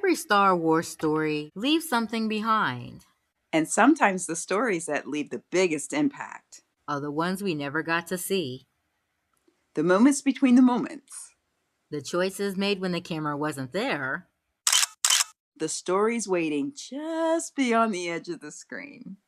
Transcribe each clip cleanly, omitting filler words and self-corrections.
Every Star Wars story leaves something behind. And sometimes the stories that leave the biggest impact Are the ones we never got to see. the moments between the moments, The choices made when the camera wasn't there. the stories waiting just beyond the edge of the screen.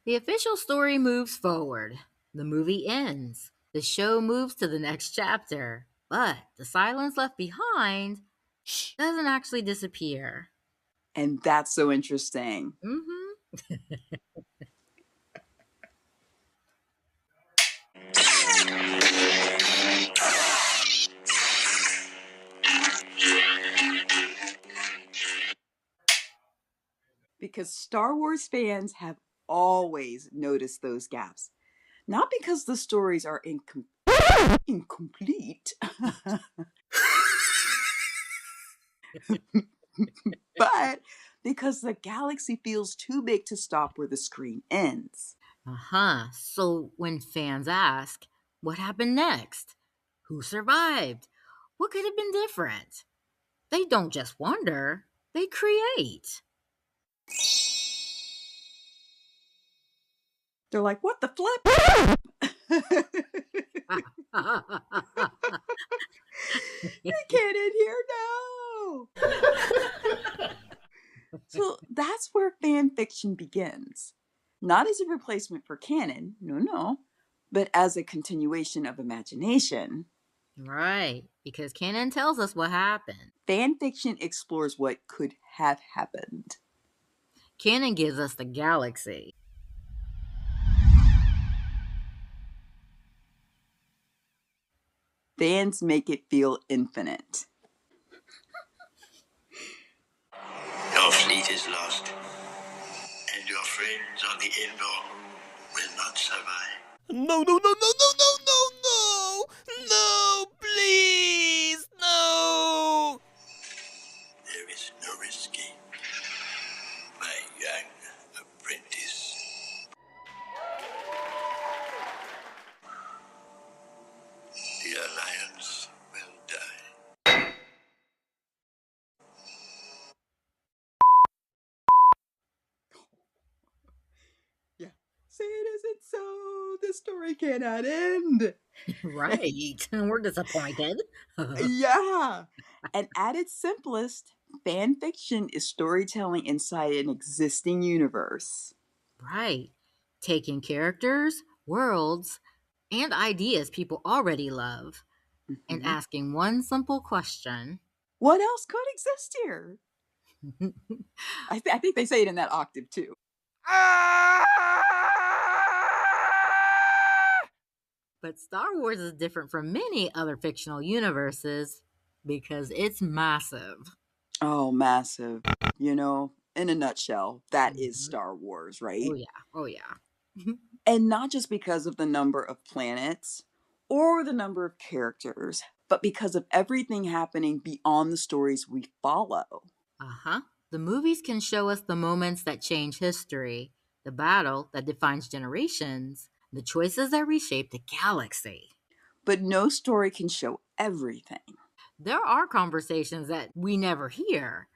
The official story moves forward. The movie ends. The show moves to the next chapter. But the silence left behind doesn't actually disappear. And that's so interesting. Because Star Wars fans have always noticed those gaps. Not because the stories are incomplete, but because the galaxy feels too big to stop where the screen ends. So when fans ask, what happened next? Who survived? What could have been different? They don't just wonder, they create. They're like, what the flip? They can't in here now. So that's where fan fiction begins. Not as a replacement for canon, no, but as a continuation of imagination. Right, because canon tells us what happened. Fan fiction explores what could have happened. Canon gives us the galaxy. Fans make it feel infinite. Your fleet is lost, and your friends on the indoor moon will not survive. No, please, no! There is no escape, my young apprentice. The Alliance will die. Yeah. Say it isn't so. This story cannot end. Right. We're disappointed. Yeah. And at its simplest, fan fiction is storytelling inside an existing universe. Right. Taking characters, worlds, and ideas people already love, and asking one simple question. What else could exist here? I think they say it in that octave too. But Star Wars is different from many other fictional universes because it's massive. Oh, massive. In a nutshell, that is Star Wars, right? Oh, yeah. And not just because of the number of planets or the number of characters, but because of everything happening beyond the stories we follow. The movies can show us the moments that change history, the battle that defines generations, the choices that reshape the galaxy. But no story can show everything. There are conversations that we never hear,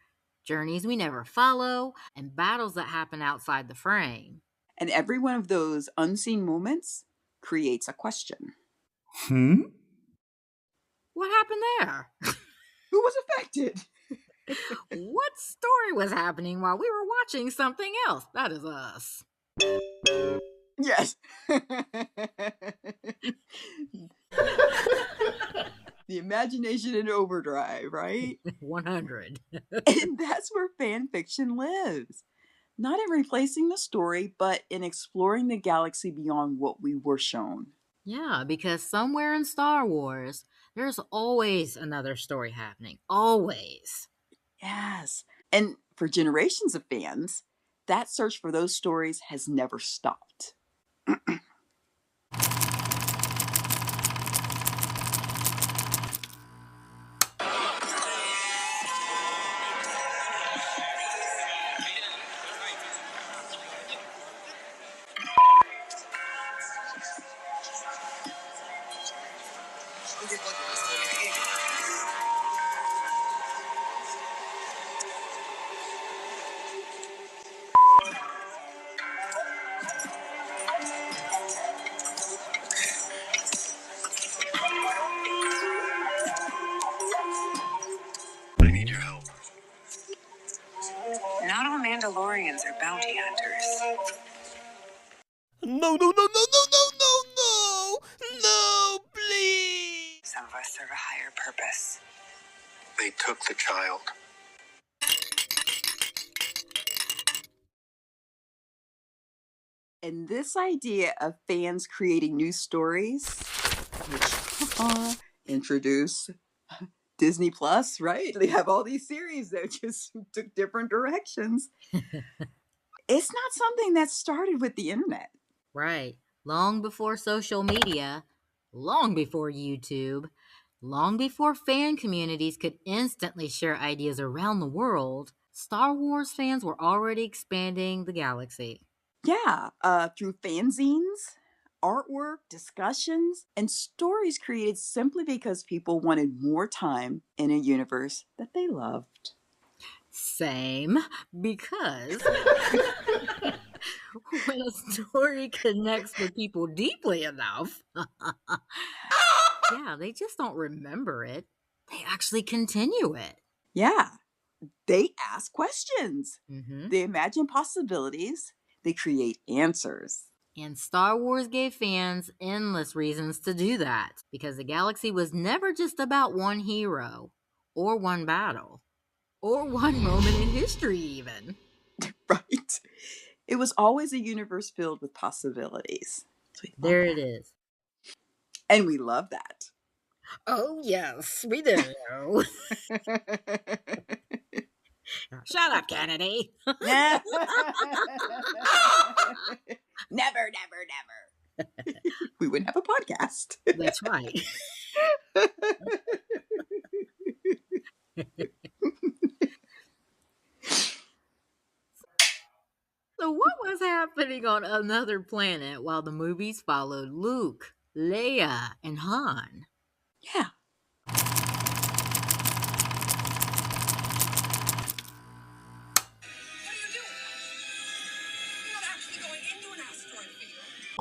journeys we never follow, and battles that happen outside the frame. And every one of those unseen moments creates a question. What happened there? Who was affected? What story was happening while we were watching something else? That is us. Yes. The imagination in overdrive, right? 100. And that's where fan fiction lives. Not in replacing the story, but in exploring the galaxy beyond what we were shown. Yeah, because somewhere in Star Wars, there's always another story happening. Always. Yes. And for generations of fans, that search for those stories has never stopped. I need your help. Not all Mandalorians are bounty hunters. No, no, no, no, no, no, no, no! No, please! Some of us serve a higher purpose. They took the child. And this idea of fans creating new stories, which introduce Disney Plus, right? They have all these series that just took different directions. It's not something that started with the internet. Right. Long before social media, long before YouTube, long before fan communities could instantly share ideas around the world, Star Wars fans were already expanding the galaxy. Yeah, through fanzines, artwork, discussions, and stories created simply because people wanted more time in a universe that they loved. Same, because when a story connects with people deeply enough, yeah, they just don't remember it. They actually continue it. Yeah, they ask questions, Mm-hmm. they imagine possibilities, they create answers. And Star Wars gave fans endless reasons to do that because the galaxy was never just about one hero, or one battle, or one moment in history, even. Right? It was always a universe filled with possibilities. So we love There that. it is. And we love that. Oh, yes, we do. Shut up, Kennedy. Never, never. We wouldn't have a podcast. That's right. So, what was happening on another planet while the movies followed Luke, Leia, and Han? Yeah.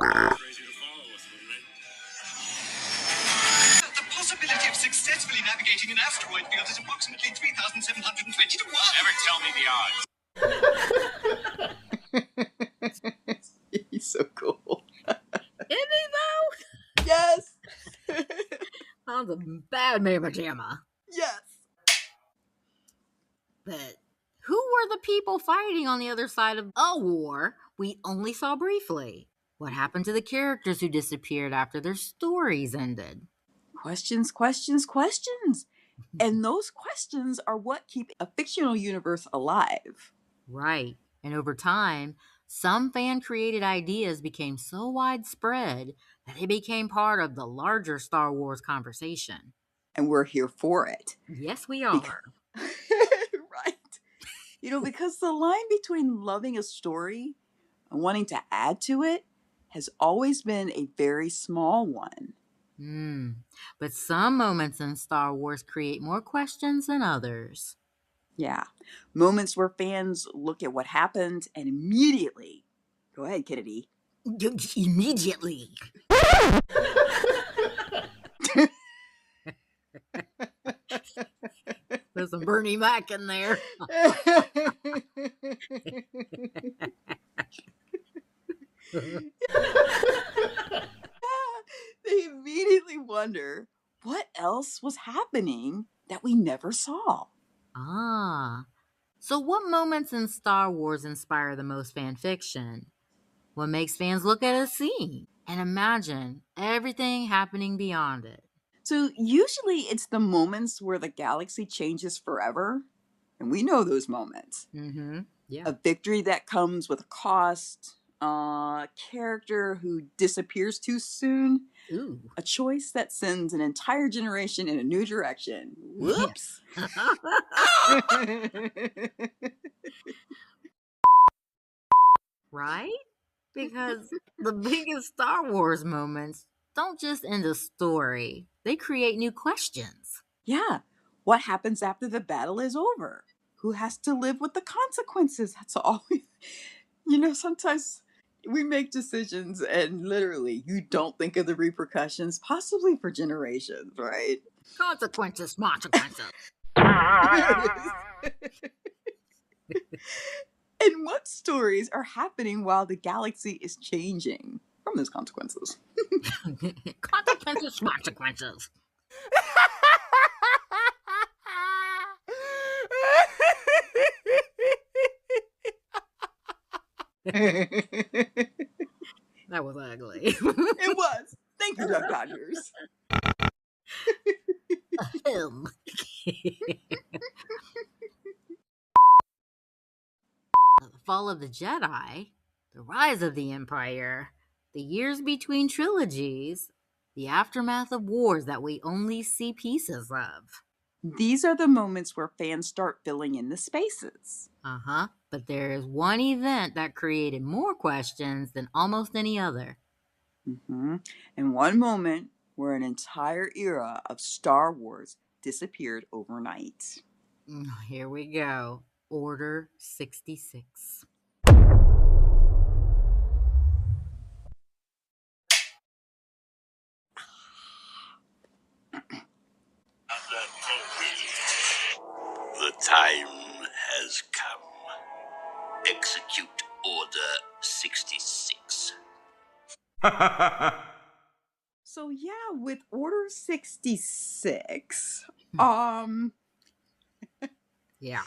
Crazy to follow us, wouldn't they? The possibility of successfully navigating an asteroid field is approximately 3,720 to 1. Never tell me the odds. He's so cool. Isn't he, though? Yes. Han's a bad mamma jamma. Yes. But who were the people fighting on the other side of a war we only saw briefly? What happened to the characters who disappeared after their stories ended? Questions, questions, questions. And those questions are what keep a fictional universe alive. Right. And over time, some fan-created ideas became so widespread that they became part of the larger Star Wars conversation. And we're here for it. Yes, we are. Right. Because the line between loving a story and wanting to add to it has always been a very small one. But some moments in Star Wars create more questions than others. Yeah. Moments where fans look at what happened and immediately, go ahead, Kennedy. Immediately. There's some Bernie Mac in there. They immediately wonder, what else was happening that we never saw. Ah. So what moments in Star Wars inspire the most fan fiction? What makes fans look at a scene and imagine everything happening beyond it? So usually it's the moments where the galaxy changes forever. And we know those moments. Mm-hmm. Yeah. A victory that comes with a cost, a character who disappears too soon, Ooh. a choice that sends an entire generation in a new direction. Whoops. Right? Because the biggest Star Wars moments don't just end a story, they create new questions. Yeah. What happens after the battle is over? Who has to live with the consequences? That's all. Sometimes we make decisions and literally you don't think of the repercussions, possibly for generations, right? Consequences. And what stories are happening while the galaxy is changing from those consequences? Consequences. That was ugly. It was. Thank you, Doug Dodgers. The Fall of the Jedi, the Rise of the Empire, the years between trilogies, the aftermath of wars that we only see pieces of. These are the moments where fans start filling in the spaces. But there is one event that created more questions than almost any other. And one moment where an entire era of Star Wars disappeared overnight. Here we go. Order 66. The time has come. Execute Order 66. So yeah, with Order 66, Yeah.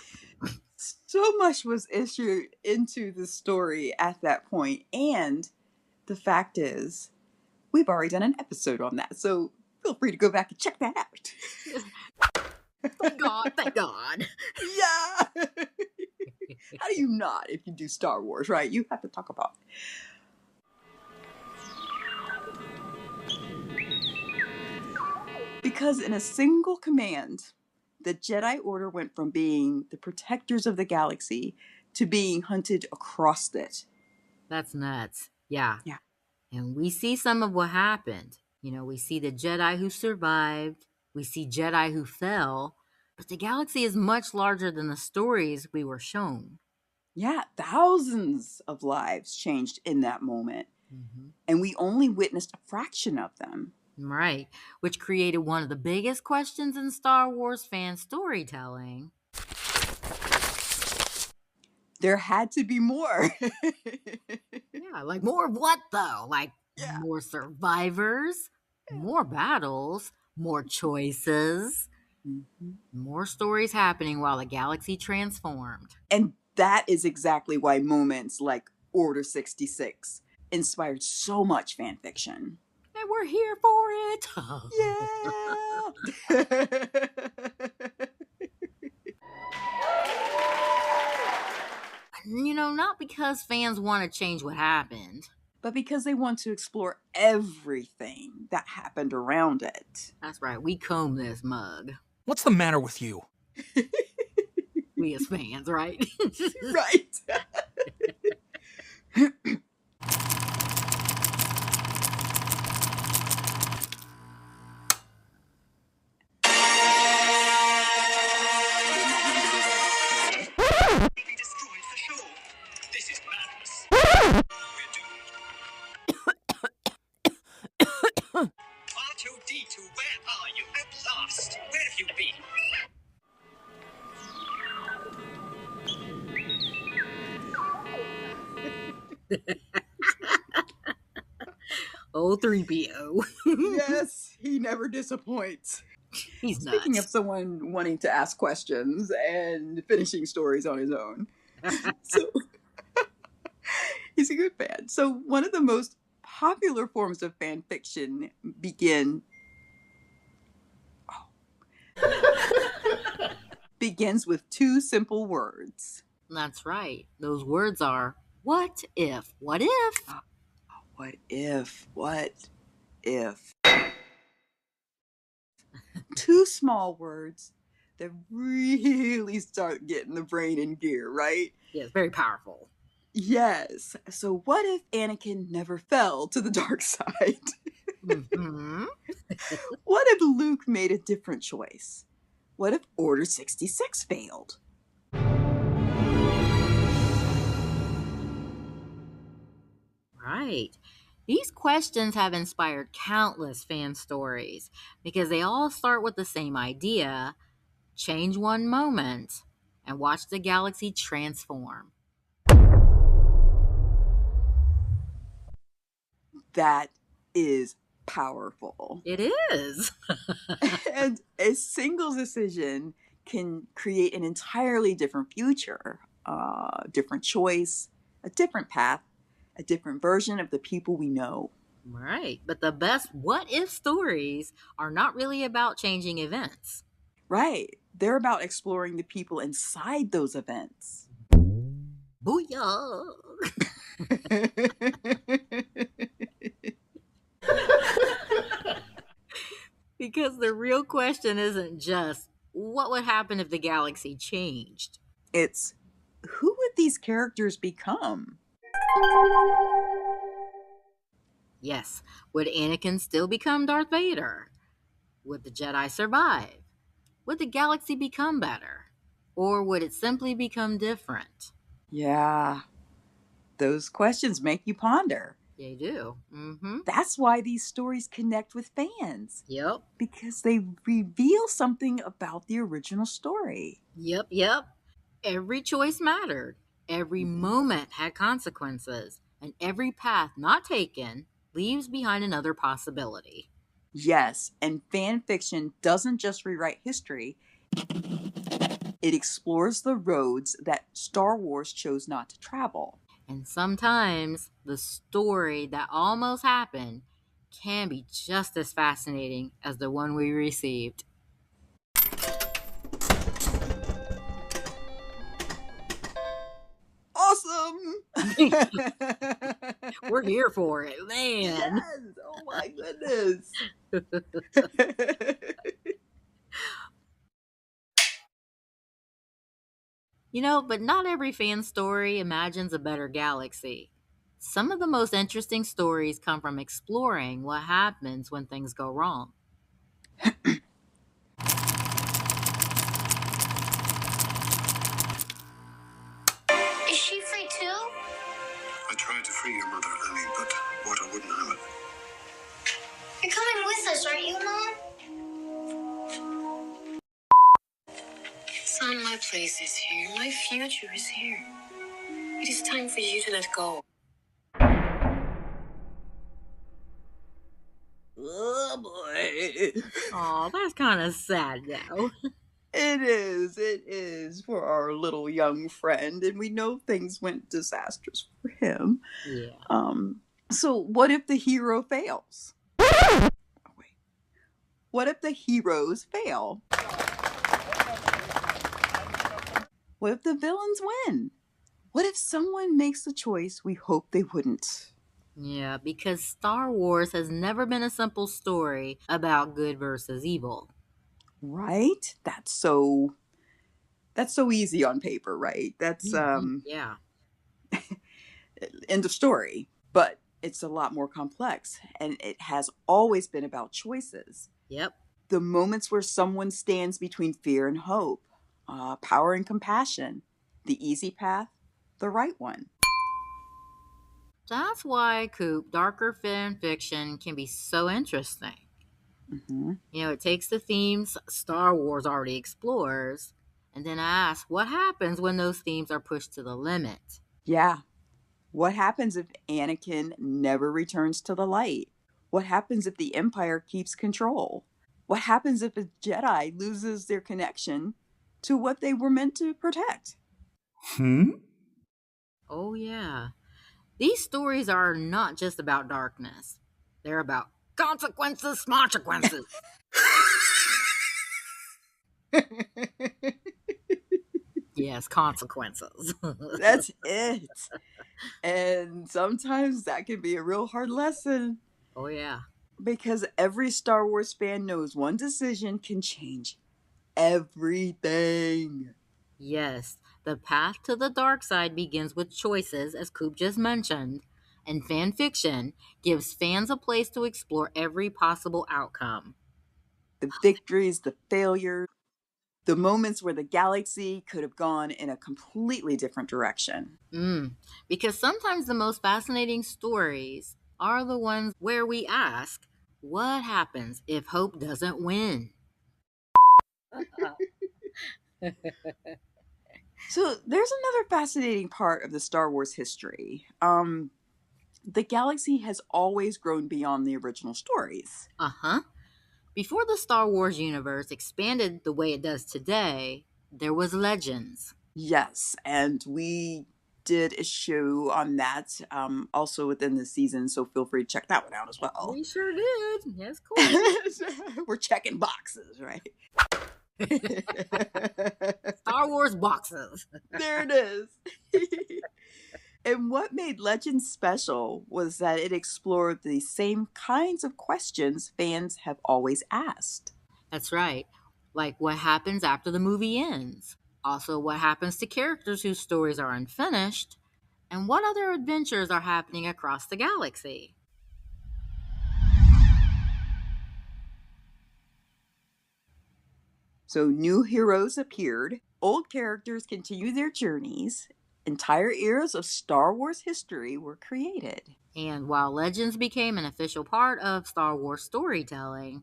so much was issued into the story at that point, and the fact is, we've already done an episode on that, so feel free to go back and check that out. Thank God, thank God. Yeah! How do you not if you do Star Wars, right? You have to talk about it. Because in a single command, the Jedi Order went from being the protectors of the galaxy to being hunted across it. That's nuts. Yeah. Yeah. And we see some of what happened. We see the Jedi who survived. We see Jedi who fell. But the galaxy is much larger than the stories we were shown. Yeah, thousands of lives changed in that moment. And we only witnessed a fraction of them. Right. Which created one of the biggest questions in Star Wars fan storytelling. There had to be more. Yeah, like more of what though? Like more survivors, more battles, more choices, more stories happening while the galaxy transformed. And that is exactly why moments like Order 66 inspired so much fan fiction. And we're here for it. Yeah. Not because fans want to change what happened, but because they want to explore everything that happened around it. That's right. We comb this mug. What's the matter with you? We as fans, right? Right. This is madness. We're doomed. R2D2, where are you? At last. Where have you been? Oh, 3PO. Yes, he never disappoints. He's Speaking of nuts. someone wanting to ask questions and finishing stories on his own. So he's a good fan. So one of the most popular forms of fan fiction begins with two simple words. That's right. Those words are, what if? What if? What if? What if? Two small words that really start getting the brain in gear, right? Yeah, it's very powerful. Yes. So what if Anakin never fell to the dark side? Mm-hmm. What if Luke made a different choice? What if Order 66 failed? Right. These questions have inspired countless fan stories because they all start with the same idea: change one moment and watch the galaxy transform. That is powerful. It is. And a single decision can create an entirely different future, a different choice, a different path, a different version of the people we know. Right. But the best what if stories are not really about changing events. Right. They're about exploring the people inside those events. Booyah! Because the real question isn't just what would happen if the galaxy changed? It's who would these characters become? Yes, would Anakin still become Darth Vader? Would the Jedi survive? Would the galaxy become better? Or would it simply become different? Yeah, those questions make you ponder. They do. Mm-hmm. That's why these stories connect with fans, Yep. because they reveal something about the original story. Yep. Every choice mattered. Every moment had consequences. And every path not taken leaves behind another possibility. Yes, and fan fiction doesn't just rewrite history, it explores the roads that Star Wars chose not to travel. And sometimes the story that almost happened can be just as fascinating as the one we received. Awesome! We're here for it, man. Yes! Oh my goodness! But not every fan story imagines a better galaxy. Some of the most interesting stories come from exploring what happens when things go wrong. Is she free too? I tried to free your mother, Annie, but water wouldn't have it. You're coming with us, aren't you, Mom? Son, my place is here. My future is here. It is time for you to let go. Oh boy. Aw, that's kind of sad now. It is for our little young friend, and we know things went disastrous for him. Yeah. So what if the hero fails? Oh, wait. What if the heroes fail? What if the villains win? What if someone makes a choice we hope they wouldn't? Yeah, because Star Wars has never been a simple story about good versus evil. Right? That's so easy on paper, right? That's Yeah. end of story. But it's a lot more complex, and it has always been about choices. Yep. The moments where someone stands between fear and hope, power and compassion, the easy path, the right one. That's why, Coop, darker fan fiction can be so interesting. Mm-hmm. It takes the themes Star Wars already explores and then asks what happens when those themes are pushed to the limit. Yeah. What happens if Anakin never returns to the light? What happens if the Empire keeps control? What happens if a Jedi loses their connection to what they were meant to protect? Oh, yeah. These stories are not just about darkness, they're about consequences, smarchequences. Yes, consequences. That's it. And sometimes that can be a real hard lesson Oh, yeah. because every Star Wars fan knows one decision can change everything. Yes, the path to the dark side begins with choices, as Coop just mentioned, and fan fiction gives fans a place to explore every possible outcome. The victories, the failures, the moments where the galaxy could have gone in a completely different direction. Because sometimes the most fascinating stories are the ones where we ask, what happens if hope doesn't win? So there's another fascinating part of the Star Wars history. The galaxy has always grown beyond the original stories. Uh-huh. Before the Star Wars universe expanded the way it does today, there was legends. Yes, and we did a show on that also within the season, so feel free to check that one out as well. We sure did. Yes, cool. We're checking boxes, right? Star Wars boxes. There it is. And what made Legends special was that it explored the same kinds of questions fans have always asked. That's right. Like what happens after the movie ends. Also, what happens to characters whose stories are unfinished. And what other adventures are happening across the galaxy. So new heroes appeared, old characters continued their journeys, entire eras of Star Wars history were created. And while Legends became an official part of Star Wars storytelling,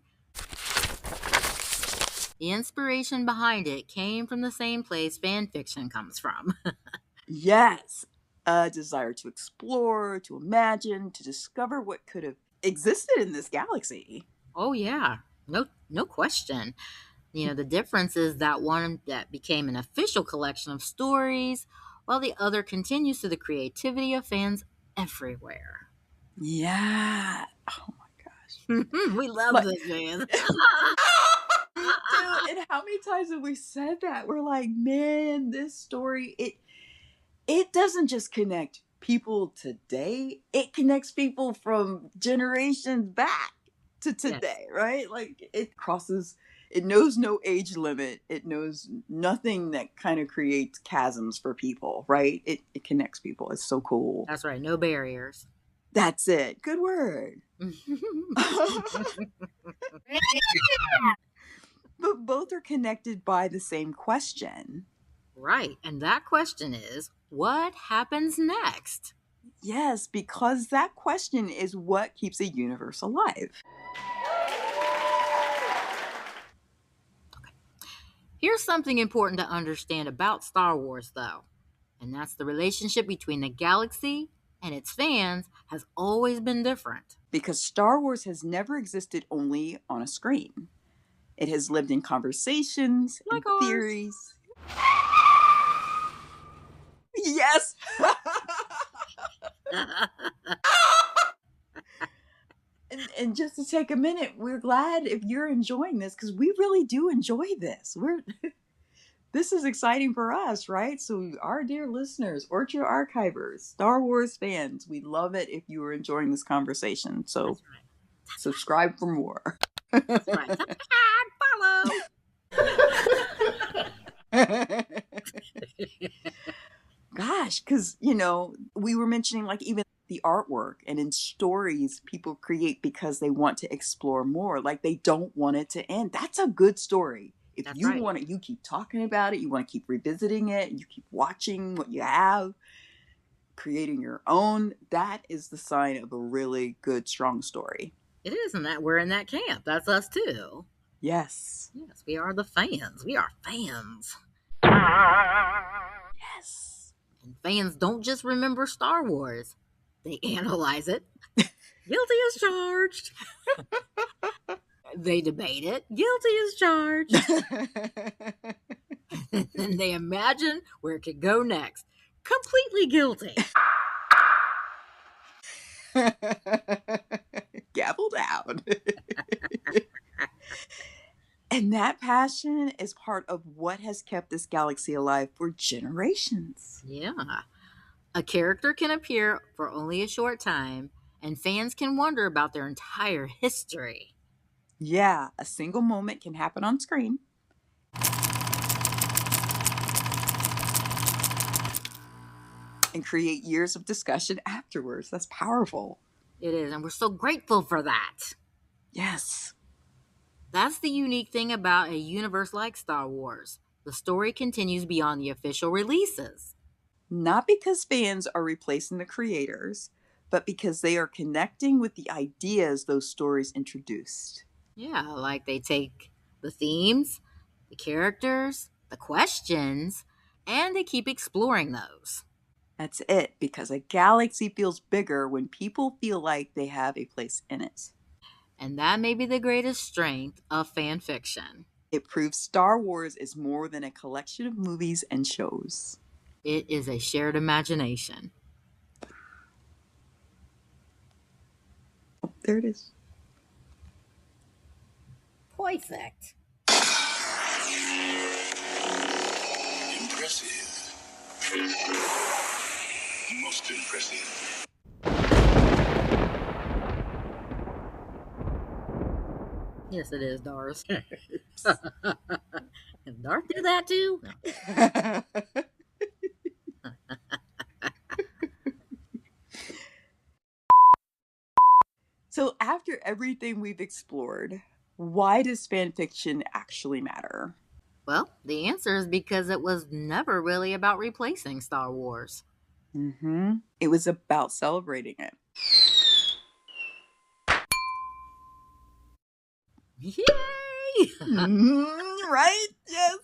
the inspiration behind it came from the same place fan fiction comes from. Yes, a desire to explore, to imagine, to discover what could have existed in this galaxy. Oh yeah, no question. The difference is that one that became an official collection of stories, while the other continues to the creativity of fans everywhere. Yeah. Oh my gosh. We love But this, man. dude, and how many times have we said that? We're like, man, this story, it doesn't just connect people today, it connects people from generations back to today, Yes, right? Like it knows no age limit, it knows nothing that kind of creates chasms for people, right? It connects people. It's so cool. that's right. No barriers. That's it. Good word. But both are connected by the same question. Right, and that question is, what happens next? Yes, because that question is what keeps a universe alive. Here's something important to understand about Star Wars, though, and that's the relationship between the galaxy and its fans has always been different. Because Star Wars has never existed only on a screen. It has lived in conversations and Like ours. theories. Yes. And just to take a minute, we're glad if you're enjoying this because we really do enjoy this. This is exciting for us, right? So our dear listeners, Orchard Archivers, Star Wars fans, we love it if you are enjoying this conversation. So That's right. subscribe for more. That's right. Subscribe, follow. Gosh, because, we were mentioning like even the artwork and in stories people create because they want to explore more. Like they don't want it to end. That's a good story. If That's you right. want it, you keep talking about it, you want to keep revisiting it, you keep watching what you have, creating your own. That is the sign of a really good, strong story. It is, and that we're in that camp. That's us too. Yes. Yes, we are the fans. We are fans. Yes. And fans don't just remember Star Wars. They analyze it. Guilty as charged. They debate it. Guilty is charged. And they imagine where it could go next. Completely guilty. Gavel down. And that passion is part of what has kept this galaxy alive for generations. Yeah. A character can appear for only a short time, and fans can wonder about their entire history. Yeah, a single moment can happen on screen. And create years of discussion afterwards. That's powerful. It is, and we're so grateful for that. Yes. That's the unique thing about a universe like Star Wars. The story continues beyond the official releases. Not because fans are replacing the creators, but because they are connecting with the ideas those stories introduced. Yeah, like they take the themes, the characters, the questions, and they keep exploring those. That's it, because a galaxy feels bigger when people feel like they have a place in it. And that may be the greatest strength of fan fiction. It proves Star Wars is more than a collection of movies and shows. It is a shared imagination. Oh, there it is. Perfect. Impressive. Most impressive. Yes, it is, Doris. Can Darth do that too? So, after everything we've explored, why does fan fiction actually matter? Well, the answer is because it was never really about replacing Star Wars. It was about celebrating it. Yay! Right? Yes.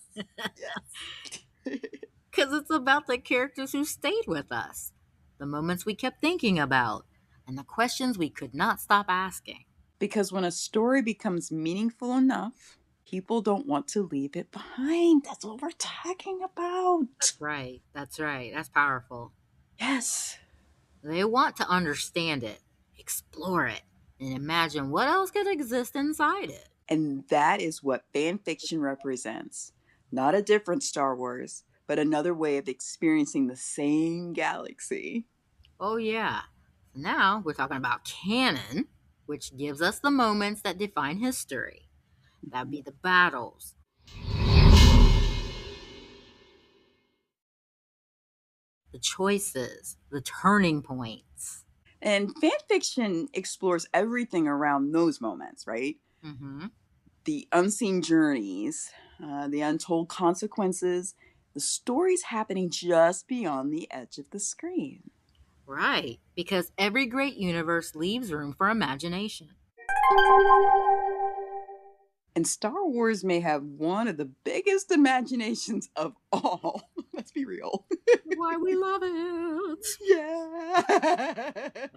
Because it's about the characters who stayed with us, the moments we kept thinking about, and the questions we could not stop asking. Because when a story becomes meaningful enough, people don't want to leave it behind. That's what we're talking about. That's right. That's right. That's powerful. Yes. They want to understand it, explore it, and imagine what else could exist inside it. And that is what fan fiction represents. Not a different Star Wars, but another way of experiencing the same galaxy. Oh, yeah. Now we're talking about canon, which gives us the moments that define history. That'd be the battles, the choices, the turning points. And fan fiction explores everything around those moments, right? Mm-hmm. The unseen journeys, the untold consequences, the stories happening just beyond the edge of the screen. Right, because every great universe leaves room for imagination. And Star Wars may have one of the biggest imaginations of all. Let's be real. Why we love it. Yeah.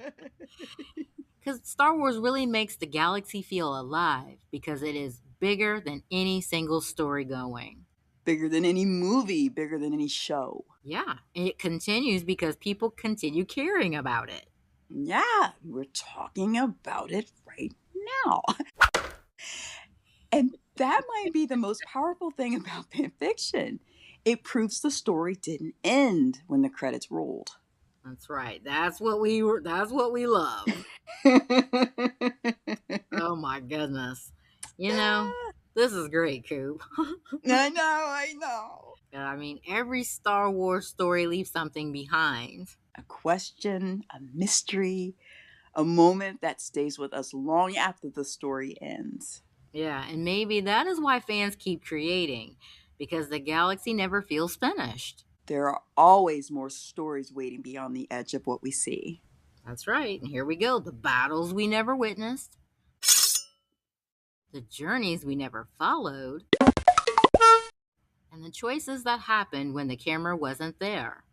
Because Star Wars really makes the galaxy feel alive because it is bigger than any single story going. Bigger than any movie, bigger than any show. Yeah, and it continues because people continue caring about it. Yeah, we're talking about it right now. And that might be the most powerful thing about fan fiction. It proves the story didn't end when the credits rolled. That's right. That's what we love. Oh my goodness. You know, this is great, Coop. I know. I mean, every Star Wars story leaves something behind. A question, a mystery, a moment that stays with us long after the story ends. Yeah, and maybe that is why fans keep creating, because the galaxy never feels finished. There are always more stories waiting beyond the edge of what we see. That's right, and here we go. The battles we never witnessed, the journeys we never followed, and the choices that happened when the camera wasn't there.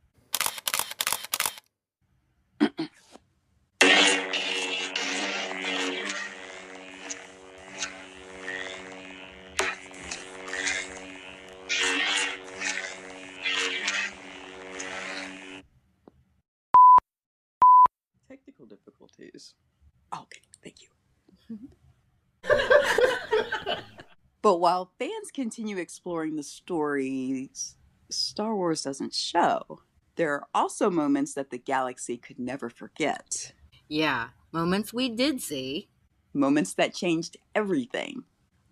But while fans continue exploring the stories Star Wars doesn't show, there are also moments that the galaxy could never forget. Yeah, moments we did see. Moments that changed everything.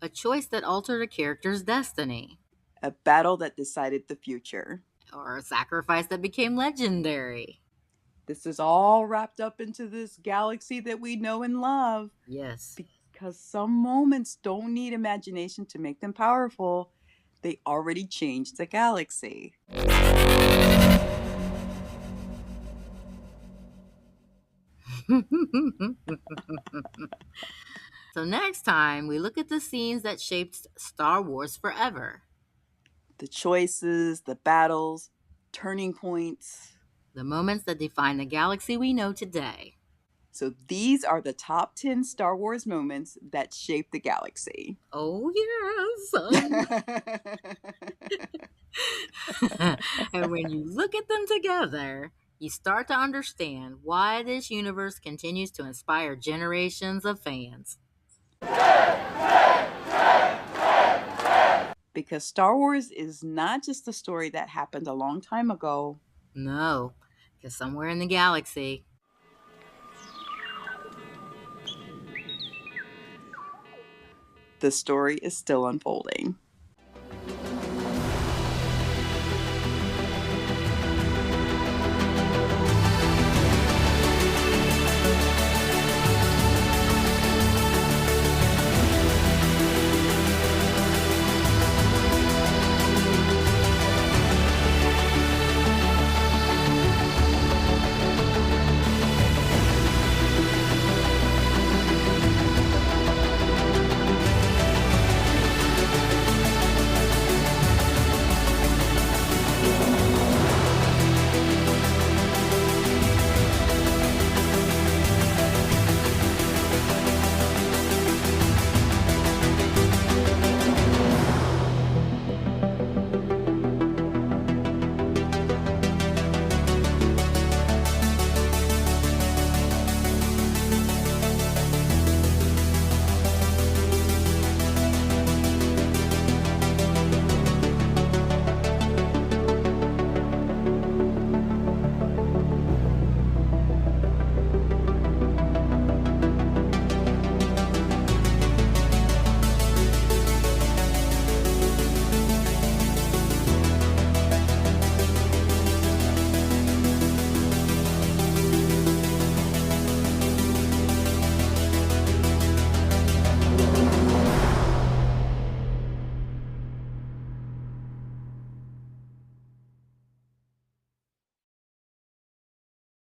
A choice that altered a character's destiny. A battle that decided the future. Or a sacrifice that became legendary. This is all wrapped up into this galaxy that we know and love. Yes. Because some moments don't need imagination to make them powerful. They already changed the galaxy. So next time, we look at the scenes that shaped Star Wars forever. The choices, the battles, turning points. The moments that define the galaxy we know today. So these are the top 10 Star Wars moments that shaped the galaxy. Oh, yes. And when you look at them together, you start to understand why this universe continues to inspire generations of fans. Because Star Wars is not just a story that happened a long time ago. No, because somewhere in the galaxy, the story is still unfolding.